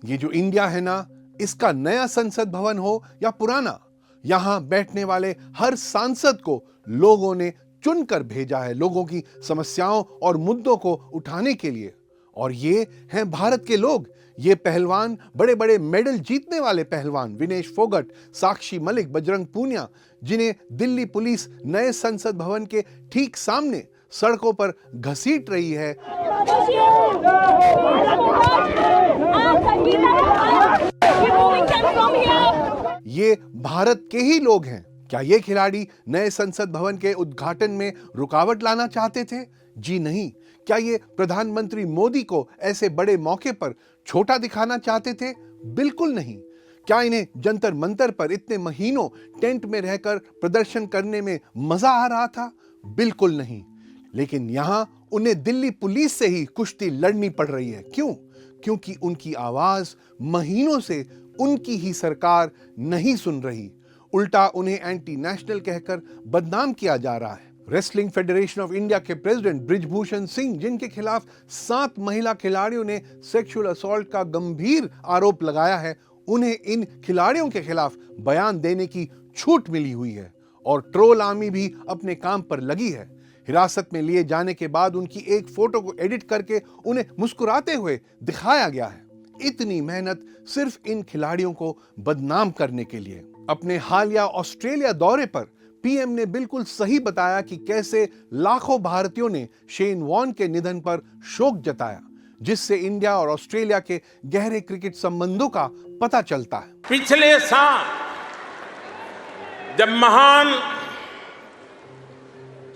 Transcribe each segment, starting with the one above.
ये जो इंडिया है ना, इसका नया संसद भवन हो या पुराना, यहां बैठने वाले हर सांसद को लोगों ने चुनकर भेजा है, लोगों की समस्याओं और मुद्दों को उठाने के लिए। और ये हैं भारत के लोग, ये पहलवान, बड़े बड़े मेडल जीतने वाले पहलवान, विनेश फोगट, साक्षी मलिक, बजरंग पूनिया, जिन्हें दिल्ली पुलिस नए संसद भवन के ठीक सामने सड़कों पर घसीट रही है। ये भारत के ही लोग हैं। क्या ये खिलाड़ी नए संसद भवन के उद्घाटन में रुकावट लाना चाहते थे? जी नहीं। क्या ये प्रधानमंत्री मोदी को ऐसे बड़े मौके पर छोटा दिखाना चाहते थे? बिल्कुल नहीं। क्या इन्हें जंतर मंतर पर इतने महीनों टेंट में रहकर प्रदर्शन करने में मजा आ रहा था? बिल्कुल नहीं। लेकिन यहां उन्हें दिल्ली पुलिस से ही कुश्ती लड़नी पड़ रही है। क्यों? क्योंकि उनकी आवाज महीनों से उनकी ही सरकार नहीं सुन रही। उल्टा उन्हें एंटी नेशनल कहकर बदनाम किया जा रहा है। रेसलिंग फेडरेशन ऑफ इंडिया के प्रेसिडेंट बृजभूषण सिंह, जिनके खिलाफ 7 महिला खिलाड़ियों ने सेक्सुअल असॉल्ट का गंभीर आरोप लगाया है, उन्हें इन खिलाड़ियों के खिलाफ बयान देने की छूट मिली हुई है। और ट्रोल आर्मी भी अपने काम पर लगी है। हिरासत में लिए जाने के बाद उनकी एक फोटो को एडिट करके उन्हें मुस्कुराते हुए दिखाया गया है। इतनी मेहनत सिर्फ इन खिलाड़ियों को बदनाम करने के लिए। अपने हालिया ऑस्ट्रेलिया दौरे पर पीएम ने बिल्कुल सही बताया कि कैसे लाखों भारतीयों ने शेन वॉर्न के निधन पर शोक जताया, जिससे इंडिया और ऑस्ट्रेलिया के गहरे क्रिकेट संबंधों का पता चलता है। पिछले साल जब महान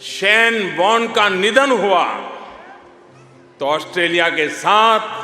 शेन वॉर्न का निधन हुआ तो ऑस्ट्रेलिया के साथ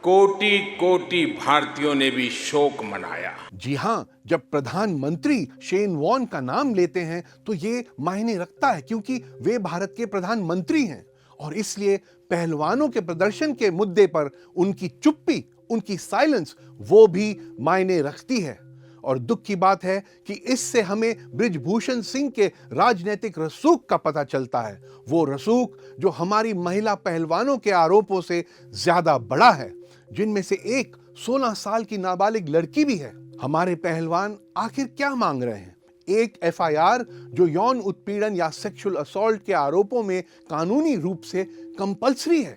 कोटि कोटि भारतीयों ने भी शोक मनाया। जी हां, जब प्रधानमंत्री शेन वॉर्न का नाम लेते हैं तो ये मायने रखता है, क्योंकि वे भारत के प्रधानमंत्री हैं। और इसलिए पहलवानों के प्रदर्शन के मुद्दे पर उनकी चुप्पी, उनकी साइलेंस, वो भी मायने रखती है। और दुख की बात है कि इससे हमें बृजभूषण सिंह के राजनीतिक रसूख का पता चलता है। वो रसूख जो हमारी महिला पहलवानों के आरोपों से ज्यादा बड़ा है, जिनमें से एक 16 साल की नाबालिग लड़की भी है। हमारे पहलवान आखिर क्या मांग रहे हैं? एक एफआईआर जो यौन उत्पीड़न या सेक्सुअल असॉल्ट के आरोपों में कानूनी रूप से कंपल्सरी है।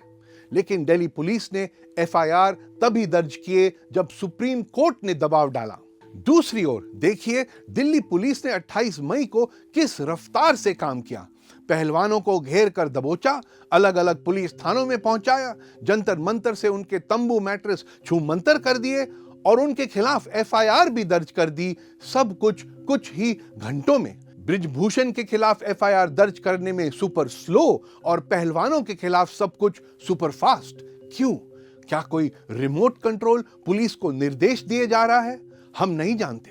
लेकिन दिल्ली पुलिस ने एफआईआर तभी दर्ज किए जब सुप्रीम कोर्ट ने दबाव डाला। दूसरी ओर देखिए, दिल्ली पुलिस ने 28 मई को किस रफ्तार से काम किया। पहलवानों को घेर कर दबोचा, अलग अलग पुलिस थानों में पहुंचाया, जंतर मंतर से उनके तंबू मैट्रेस छूमंतर कर दिए और उनके खिलाफ एफआईआर भी दर्ज कर दी। सब कुछ ही घंटों में। बृजभूषण के खिलाफ एफआईआर दर्ज करने में सुपर स्लो और पहलवानों के खिलाफ सब कुछ सुपर फास्ट। क्यों? क्या कोई रिमोट कंट्रोल पुलिस को निर्देश दिए जा रहा है? हम नहीं जानते।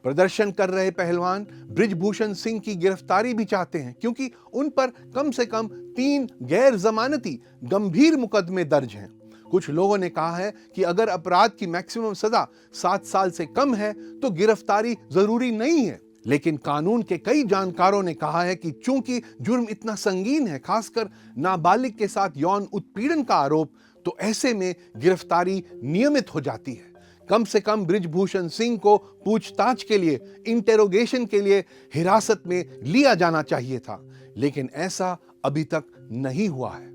प्रदर्शन कर रहे पहलवान बृजभूषण सिंह की गिरफ्तारी भी चाहते हैं, क्योंकि उन पर कम से कम 3 गैर जमानती गंभीर मुकदमे दर्ज हैं। कुछ लोगों ने कहा है कि अगर अपराध की मैक्सिमम सजा 7 साल से कम है तो गिरफ्तारी जरूरी नहीं है। लेकिन कानून के कई जानकारों ने कहा है कि चूंकि जुर्म इतना संगीन है, खासकर नाबालिग के साथ यौन उत्पीड़न का आरोप, तो ऐसे में गिरफ्तारी नियमित हो जाती है। कम से कम बृजभूषण सिंह को पूछताछ के लिए, इंटेरोगेशन के लिए हिरासत में लिया जाना चाहिए था, लेकिन ऐसा अभी तक नहीं हुआ है।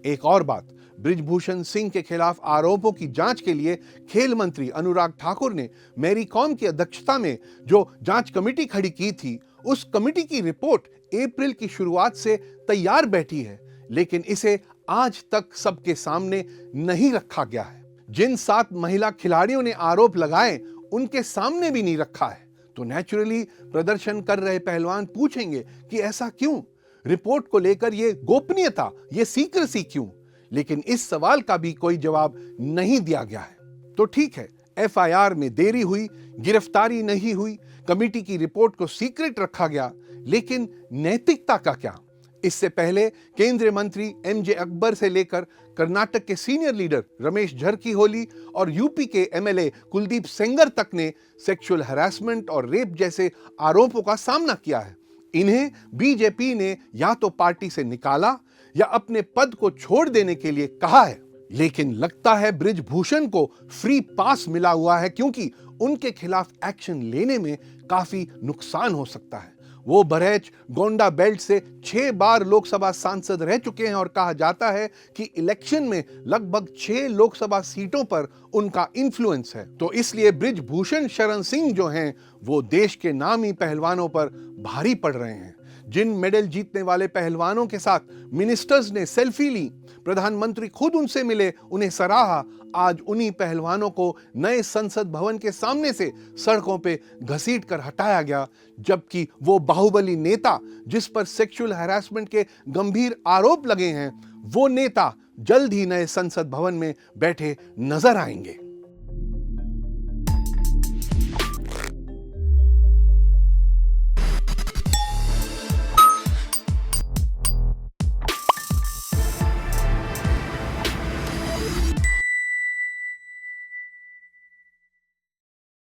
एक और बात, बृजभूषण सिंह के खिलाफ आरोपों की जांच के लिए खेल मंत्री अनुराग ठाकुर ने मैरी कॉम की अध्यक्षता में जो जांच कमेटी खड़ी की थी, उस कमेटी की रिपोर्ट अप्रैल की शुरुआत से तैयार बैठी है, लेकिन इसे आज तक सबके सामने नहीं रखा गया है। जिन 7 महिला खिलाड़ियों ने आरोप लगाए, उनके सामने भी नहीं रखा है। तो नेचुरली प्रदर्शन कर रहे पहलवान पूछेंगे कि ऐसा क्यों? रिपोर्ट को लेकर ये गोपनीयता, ये सीक्रेसी क्यों? लेकिन इस सवाल का भी कोई जवाब नहीं दिया गया है। तो ठीक है, एफआईआर में देरी हुई, गिरफ्तारी नहीं हुई, कमेटी की रिपोर्ट को सीक्रेट रखा गया, लेकिन नैतिकता का क्या? इससे पहले केंद्रीय मंत्री एमजे अकबर से लेकर कर्नाटक के सीनियर लीडर रमेश झरकीहोली और यूपी के एमएलए कुलदीप सेंगर तक ने सेक्सुअल हैरेसमेंट और रेप जैसे आरोपों का सामना किया है। इन्हें बीजेपी ने या तो पार्टी से निकाला या अपने पद को छोड़ देने के लिए कहा है। लेकिन लगता है बृजभूषण को फ्री पास मिला हुआ है, क्योंकि उनके खिलाफ एक्शन लेने में काफी नुकसान हो सकता है। वो बहराइच गोंडा बेल्ट से 6 बार लोकसभा सांसद रह चुके हैं और कहा जाता है कि इलेक्शन में लगभग 6 लोकसभा सीटों पर उनका इन्फ्लुएंस है। तो इसलिए बृजभूषण शरण सिंह जो हैं, वो देश के नामी पहलवानों पर भारी पड़ रहे हैं। जिन मेडल जीतने वाले पहलवानों के साथ मिनिस्टर्स ने सेल्फी ली, प्रधानमंत्री खुद उनसे मिले, उन्हें सराहा, आज उन्हीं पहलवानों को नए संसद भवन के सामने से सड़कों पे घसीट कर हटाया गया, जबकि वो बाहुबली नेता जिस पर सेक्सुअल हैरेसमेंट के गंभीर आरोप लगे हैं, वो नेता जल्द ही नए संसद भवन में बैठे नजर आएंगे।